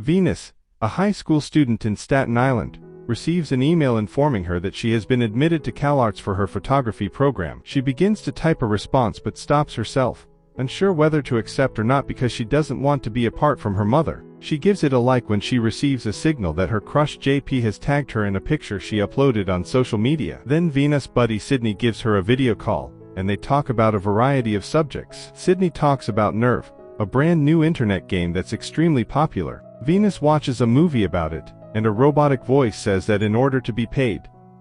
Venus, a high school student in Staten Island, receives an email informing her that she has been admitted to CalArts for her photography program. She begins to type a response but stops herself, unsure whether to accept or not because she doesn't want to be apart from her mother. She gives it a like when she receives a signal that her crush JP has tagged her in a picture she uploaded on social media. Then Venus' buddy Sydney gives her a video call, and they talk about a variety of subjects. Sydney talks about Nerve, a brand new internet game that's extremely popular. Venus watches a movie about it, and a robotic voice says that in order to be paid,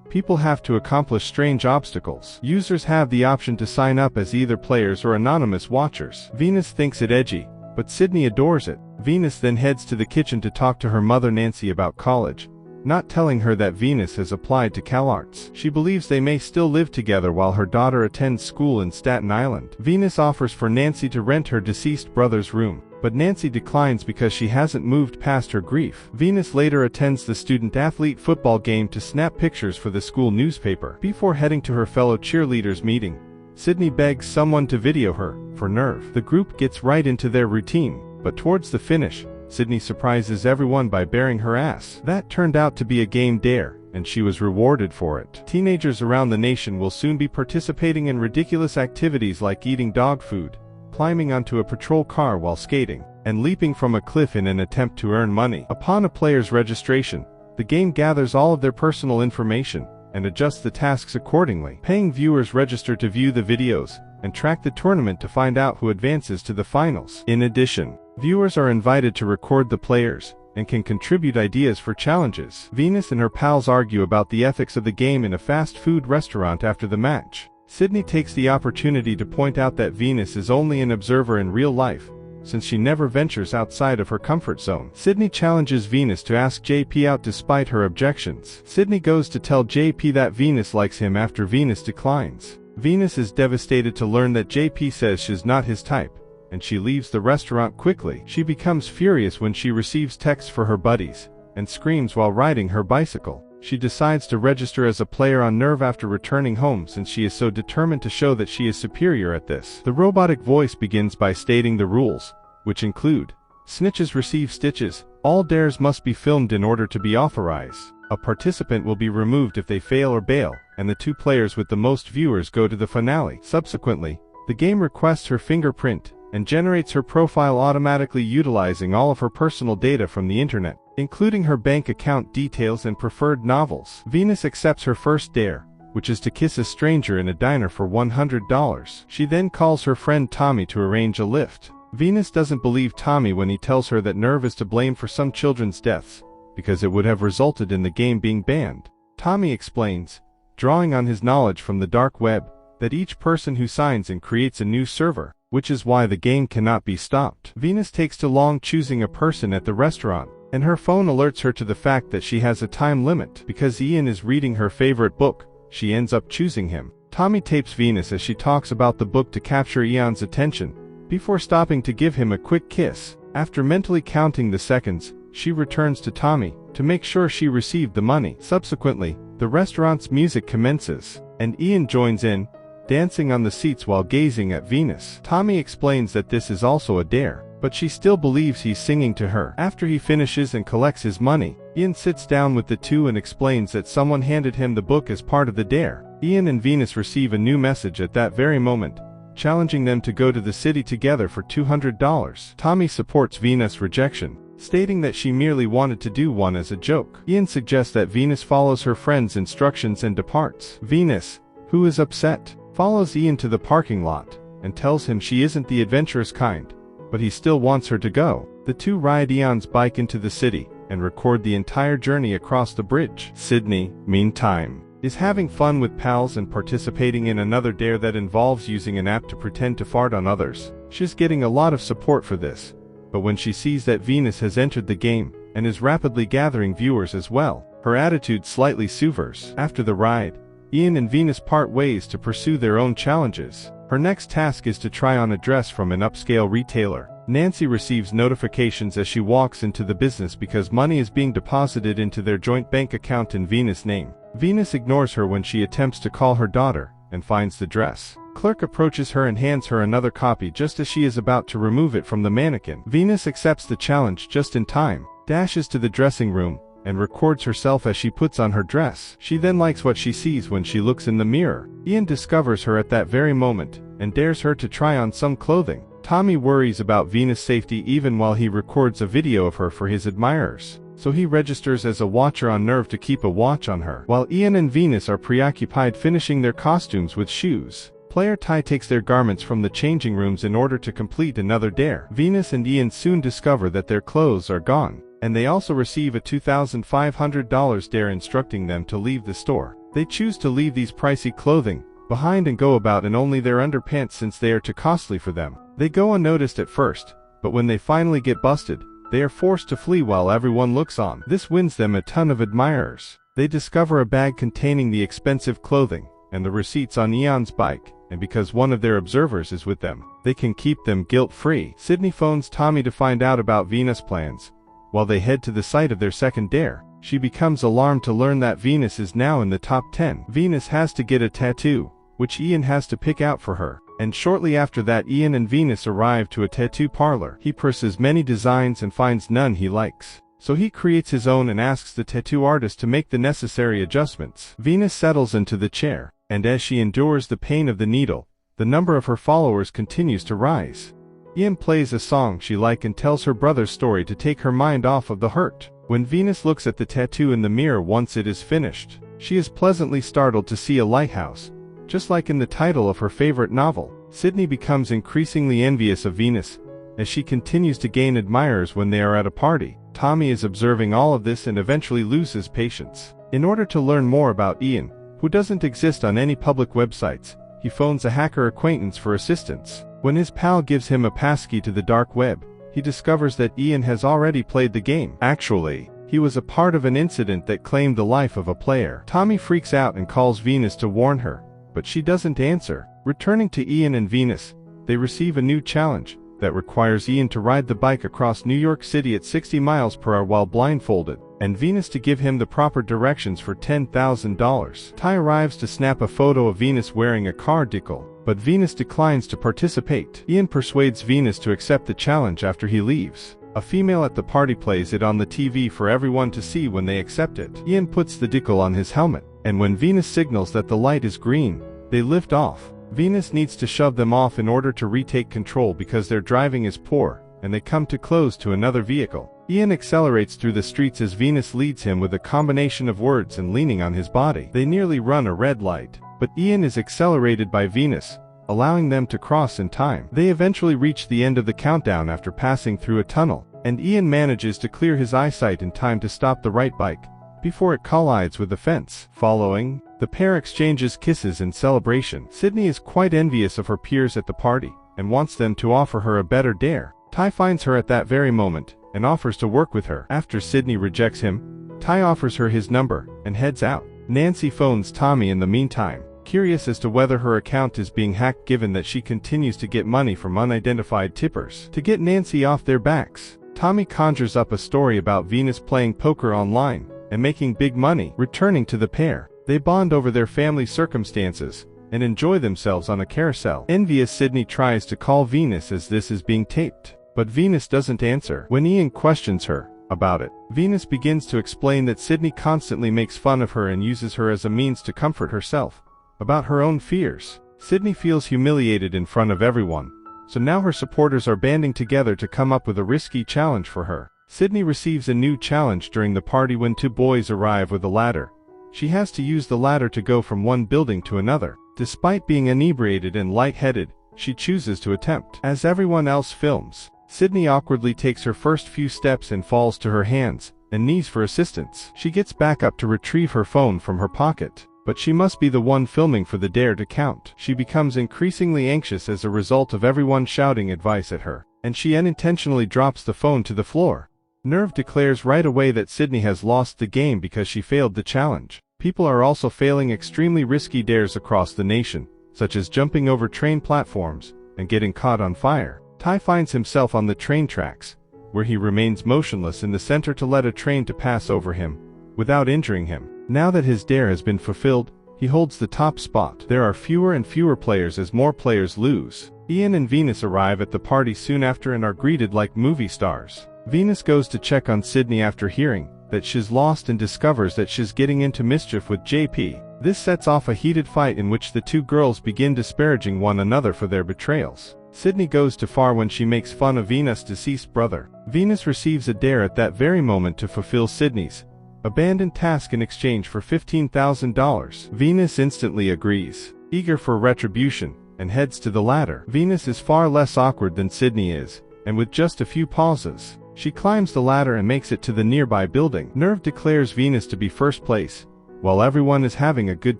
people have to accomplish strange obstacles. Users have the option to sign up as either players or anonymous watchers. Venus thinks it edgy, but Sydney adores it. Venus then heads to the kitchen to talk to her mother Nancy about college, not telling her that Venus has applied to CalArts. She believes they may still live together while her daughter attends school in Staten Island. Venus offers for Nancy to rent her deceased brother's room, but Nancy declines because she hasn't moved past her grief. Venus later attends the student-athlete football game to snap pictures for the school newspaper. Before heading to her fellow cheerleaders meeting, Sydney begs someone to video her, for Nerve. The group gets right into their routine, but towards the finish, Sydney surprises everyone by baring her ass. That turned out to be a game dare, and she was rewarded for it. Teenagers around the nation will soon be participating in ridiculous activities like eating dog food, climbing onto a patrol car while skating, and leaping from a cliff in an attempt to earn money. Upon a player's registration, the game gathers all of their personal information and adjusts the tasks accordingly. Paying viewers register to view the videos and track the tournament to find out who advances to the finals. In addition, viewers are invited to record the players and can contribute ideas for challenges. Venus and her pals argue about the ethics of the game in a fast food restaurant after the match. Sydney takes the opportunity to point out that Venus is only an observer in real life, since she never ventures outside of her comfort zone. Sydney challenges Venus to ask JP out despite her objections. Sydney goes to tell JP that Venus likes him after Venus declines. Venus is devastated to learn that JP says she's not his type, and she leaves the restaurant quickly. She becomes furious when she receives texts for her buddies, and screams while riding her bicycle. She decides to register as a player on Nerve after returning home since she is so determined to show that she is superior at this. The robotic voice begins by stating the rules, which include: snitches receive stitches, all dares must be filmed in order to be authorized, a participant will be removed if they fail or bail, and the two players with the most viewers go to the finale. Subsequently, the game requests her fingerprint and generates her profile automatically utilizing all of her personal data from the internet, including her bank account details and preferred novels. Venus accepts her first dare, which is to kiss a stranger in a diner for $100. She then calls her friend Tommy to arrange a lift. Venus doesn't believe Tommy when he tells her that Nerve is to blame for some children's deaths, because it would have resulted in the game being banned. Tommy explains, drawing on his knowledge from the dark web, that each person who signs in creates a new server, which is why the game cannot be stopped. Venus takes too long choosing a person at the restaurant, and her phone alerts her to the fact that she has a time limit. Because Ian is reading her favorite book, she ends up choosing him. Tommy tapes Venus as she talks about the book to capture Ian's attention, before stopping to give him a quick kiss. After mentally counting the seconds, she returns to Tommy to make sure she received the money. Subsequently, the restaurant's music commences, and Ian joins in, dancing on the seats while gazing at Venus. Tommy explains that this is also a dare, but she still believes he's singing to her. After he finishes and collects his money, Ian sits down with the two and explains that someone handed him the book as part of the dare. Ian and Venus receive a new message at that very moment, challenging them to go to the city together for $200. Tommy supports Venus' rejection, stating that she merely wanted to do one as a joke. Ian suggests that Venus follows her friend's instructions and departs. Venus, who is upset, follows Ian to the parking lot and tells him she isn't the adventurous kind, but he still wants her to go. The two ride Ian's bike into the city and record the entire journey across the bridge. Sydney, meantime, is having fun with pals and participating in another dare that involves using an app to pretend to fart on others. She's getting a lot of support for this, but when she sees that Venus has entered the game and is rapidly gathering viewers as well, her attitude slightly sours. After the ride, Ian and Venus part ways to pursue their own challenges. Her next task is to try on a dress from an upscale retailer. Nancy receives notifications as she walks into the business because money is being deposited into their joint bank account in Venus' name. Venus ignores her when she attempts to call her daughter and finds the dress. Clerk approaches her and hands her another copy just as she is about to remove it from the mannequin. Venus accepts the challenge just in time, dashes to the dressing room, and records herself as she puts on her dress. She then likes what she sees when she looks in the mirror. Ian discovers her at that very moment, and dares her to try on some clothing. Tommy worries about Venus' safety even while he records a video of her for his admirers, so he registers as a watcher on Nerve to keep a watch on her. While Ian and Venus are preoccupied finishing their costumes with shoes, player Ty takes their garments from the changing rooms in order to complete another dare. Venus and Ian soon discover that their clothes are gone, and they also receive a $2,500 dare instructing them to leave the store. They choose to leave these pricey clothing behind and go about in only their underpants since they are too costly for them. They go unnoticed at first, but when they finally get busted, they are forced to flee while everyone looks on. This wins them a ton of admirers. They discover a bag containing the expensive clothing and the receipts on Ian's bike, and because one of their observers is with them, they can keep them guilt-free. Sydney phones Tommy to find out about Venus' plans. While they head to the site of their second dare, she becomes alarmed to learn that Venus is now in the top 10. Venus has to get a tattoo, which Ian has to pick out for her, and shortly after that Ian and Venus arrive to a tattoo parlor. He presses many designs and finds none he likes, so he creates his own and asks the tattoo artist to make the necessary adjustments. Venus settles into the chair, and as she endures the pain of the needle, the number of her followers continues to rise. Ian plays a song she likes and tells her brother's story to take her mind off of the hurt. When Venus looks at the tattoo in the mirror once it is finished, she is pleasantly startled to see a lighthouse, just like in the title of her favorite novel. Sydney becomes increasingly envious of Venus, as she continues to gain admirers when they are at a party. Tommy is observing all of this and eventually loses patience. In order to learn more about Ian, who doesn't exist on any public websites, he phones a hacker acquaintance for assistance. When his pal gives him a passkey to the dark web, he discovers that Ian has already played the game. Actually, he was a part of an incident that claimed the life of a player. Tommy freaks out and calls Venus to warn her, but she doesn't answer. Returning to Ian and Venus, they receive a new challenge that requires Ian to ride the bike across New York City at 60 miles per hour while blindfolded, and Venus to give him the proper directions for $10,000. Ty arrives to snap a photo of Venus wearing a car decal, but Venus declines to participate. Ian persuades Venus to accept the challenge after he leaves. A female at the party plays it on the TV for everyone to see when they accept it. Ian puts the decal on his helmet, and when Venus signals that the light is green, they lift off. Venus needs to shove them off in order to retake control because their driving is poor, and they come too close to another vehicle. Ian accelerates through the streets as Venus leads him with a combination of words and leaning on his body. They nearly run a red light, but Ian is accelerated by Venus, allowing them to cross in time. They eventually reach the end of the countdown after passing through a tunnel, and Ian manages to clear his eyesight in time to stop the right bike before it collides with the fence. Following, the pair exchanges kisses in celebration. Sydney is quite envious of her peers at the party, and wants them to offer her a better dare. Ty finds her at that very moment, and offers to work with her. After Sydney rejects him, Ty offers her his number, and heads out. Nancy phones Tommy in the meantime, curious as to whether her account is being hacked given that she continues to get money from unidentified tippers. To get Nancy off their backs, Tommy conjures up a story about Venus playing poker online and making big money. Returning to the pair, they bond over their family circumstances and enjoy themselves on a carousel. Envious Sydney tries to call Venus as this is being taped, but Venus doesn't answer. When Ian questions her about it, Venus begins to explain that Sydney constantly makes fun of her and uses her as a means to comfort herself about her own fears. Sydney feels humiliated in front of everyone, so now her supporters are banding together to come up with a risky challenge for her. Sydney receives a new challenge during the party when two boys arrive with a ladder. She has to use the ladder to go from one building to another. Despite being inebriated and lightheaded, she chooses to attempt. As everyone else films, Sydney awkwardly takes her first few steps and falls to her hands and knees for assistance. She gets back up to retrieve her phone from her pocket, but she must be the one filming for the dare to count. She becomes increasingly anxious as a result of everyone shouting advice at her, and she unintentionally drops the phone to the floor. Nerve declares right away that Sydney has lost the game because she failed the challenge. People are also failing extremely risky dares across the nation, such as jumping over train platforms and getting caught on fire. Ty finds himself on the train tracks, where he remains motionless in the center to let a train to pass over him without injuring him. Now that his dare has been fulfilled, he holds the top spot. There are fewer and fewer players as more players lose. Ian and Venus arrive at the party soon after and are greeted like movie stars. Venus goes to check on Sydney after hearing that she's lost and discovers that she's getting into mischief with JP. This sets off a heated fight in which the two girls begin disparaging one another for their betrayals. Sydney goes too far when she makes fun of Venus' deceased brother. Venus receives a dare at that very moment to fulfill Sydney's abandoned task in exchange for $15,000. Venus instantly agrees, eager for retribution, and heads to the ladder. Venus is far less awkward than Sydney is, and with just a few pauses, she climbs the ladder and makes it to the nearby building. Nerve declares Venus to be first place, while everyone is having a good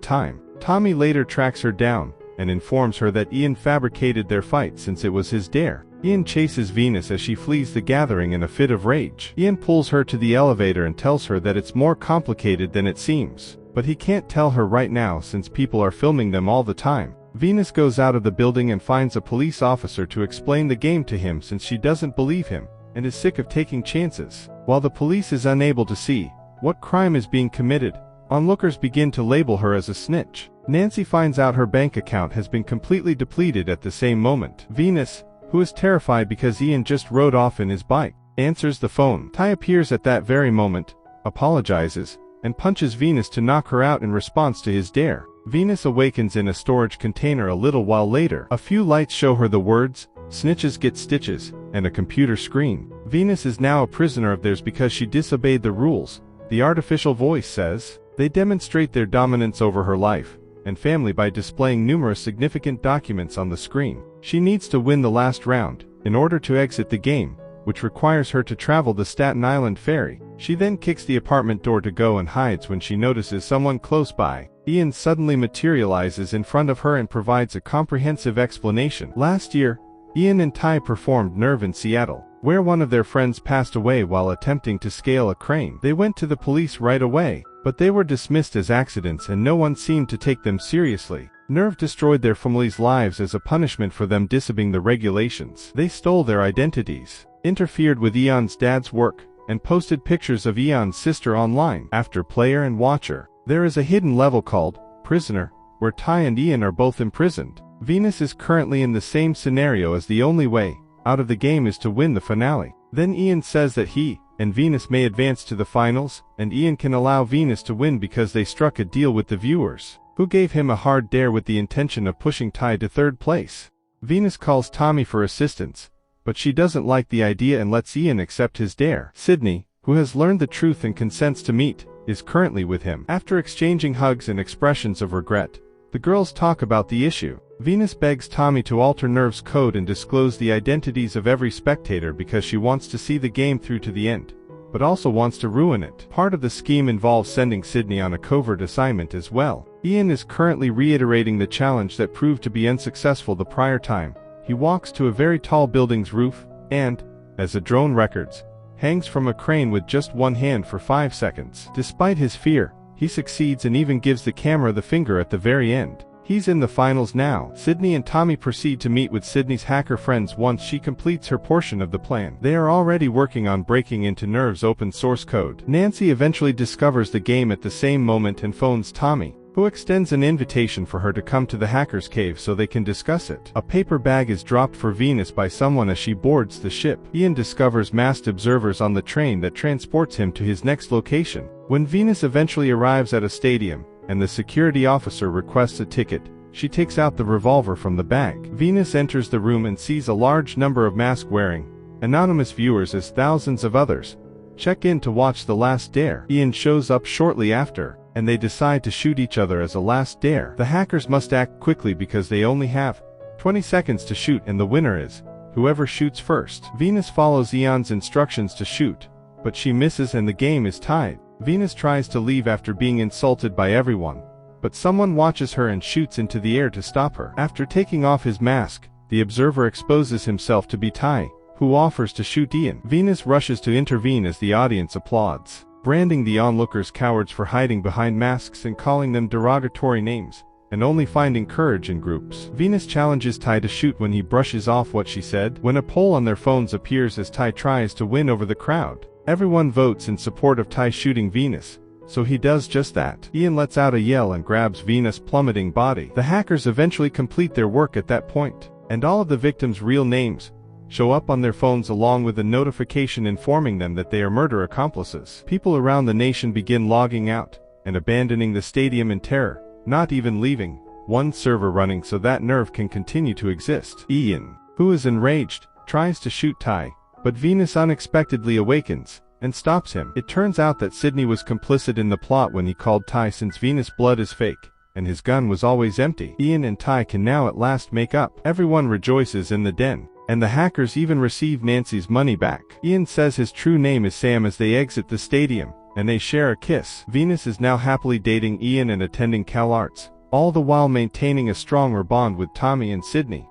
time. Tommy later tracks her down and informs her that Ian fabricated their fight since it was his dare. Ian chases Venus as she flees the gathering in a fit of rage. Ian pulls her to the elevator and tells her that it's more complicated than it seems, but he can't tell her right now since people are filming them all the time. Venus goes out of the building and finds a police officer to explain the game to him since she doesn't believe him and is sick of taking chances. While the police is unable to see what crime is being committed, onlookers begin to label her as a snitch. Nancy finds out her bank account has been completely depleted at the same moment. Venus, who is terrified because Ian just rode off in his bike, answers the phone. Ty appears at that very moment, apologizes, and punches Venus to knock her out in response to his dare. Venus awakens in a storage container a little while later. A few lights show her the words, "Snitches get stitches," and a computer screen. Venus is now a prisoner of theirs because she disobeyed the rules, the artificial voice says. They demonstrate their dominance over her life and family by displaying numerous significant documents on the screen. She needs to win the last round in order to exit the game, which requires her to travel the Staten Island ferry. She then kicks the apartment door to go and hides when she notices someone close by. Ian suddenly materializes in front of her and provides a comprehensive explanation. Last year, Ian and Ty performed Nerve in Seattle, where one of their friends passed away while attempting to scale a crane. They went to the police right away, but they were dismissed as accidents and no one seemed to take them seriously. Nerve destroyed their families' lives as a punishment for them disobeying the regulations. They stole their identities, interfered with Ian's dad's work, and posted pictures of Ian's sister online. After Player and Watcher, there is a hidden level called Prisoner, where Ty and Ian are both imprisoned. Venus is currently in the same scenario as the only way out of the game is to win the finale. Then Ian says that he and Venus may advance to the finals, and Ian can allow Venus to win because they struck a deal with the viewers, who gave him a hard dare with the intention of pushing Ty to third place. Venus calls Tommy for assistance, but she doesn't like the idea and lets Ian accept his dare. Sydney, who has learned the truth and consents to meet, is currently with him. After exchanging hugs and expressions of regret, the girls talk about the issue. Venus begs Tommy to alter Nerve's code and disclose the identities of every spectator because she wants to see the game through to the end, but also wants to ruin it. Part of the scheme involves sending Sydney on a covert assignment as well. Ian is currently reiterating the challenge that proved to be unsuccessful the prior time. He walks to a very tall building's roof and, as the drone records, hangs from a crane with just one hand for 5 seconds. Despite his fear, he succeeds and even gives the camera the finger at the very end. He's in the finals now. Sydney and Tommy proceed to meet with Sydney's hacker friends once she completes her portion of the plan. They are already working on breaking into Nerve's open source code. Nancy eventually discovers the game at the same moment and phones Tommy, who extends an invitation for her to come to the hacker's cave so they can discuss it. A paper bag is dropped for Venus by someone as she boards the ship. Ian discovers masked observers on the train that transports him to his next location. When Venus eventually arrives at a stadium, and the security officer requests a ticket, she takes out the revolver from the bag. Venus enters the room and sees a large number of mask-wearing, anonymous viewers as thousands of others check in to watch the last dare. Ian shows up shortly after, and they decide to shoot each other as a last dare. The hackers must act quickly because they only have 20 seconds to shoot and the winner is whoever shoots first. Venus follows Ian's instructions to shoot, but she misses and the game is tied. Venus tries to leave after being insulted by everyone, but someone watches her and shoots into the air to stop her. After taking off his mask, the observer exposes himself to be Ty, who offers to shoot Ian. Venus rushes to intervene as the audience applauds, branding the onlookers cowards for hiding behind masks and calling them derogatory names, and only finding courage in groups. Venus challenges Ty to shoot when he brushes off what she said. When a poll on their phones appears as Ty tries to win over the crowd, everyone votes in support of Ty shooting Venus, So he does just that. Ian lets out a yell and grabs Venus' plummeting body. The hackers eventually complete their work at that point, and all of the victims' real names show up on their phones along with a notification informing them that they are murder accomplices. People around the nation begin logging out and abandoning the stadium in terror, not even leaving one server running so that Nerve can continue to exist. Ian, who is enraged, tries to shoot Ty, but Venus unexpectedly awakens and stops him. It turns out that Sydney was complicit in the plot when he called Ty, since Venus' blood is fake and his gun was always empty. Ian and Ty can now at last make up. Everyone rejoices in the den, and the hackers even receive Nancy's money back. Ian says his true name is Sam as they exit the stadium, and they share a kiss. Venus is now happily dating Ian and attending CalArts, all the while maintaining a stronger bond with Tommy and Sydney.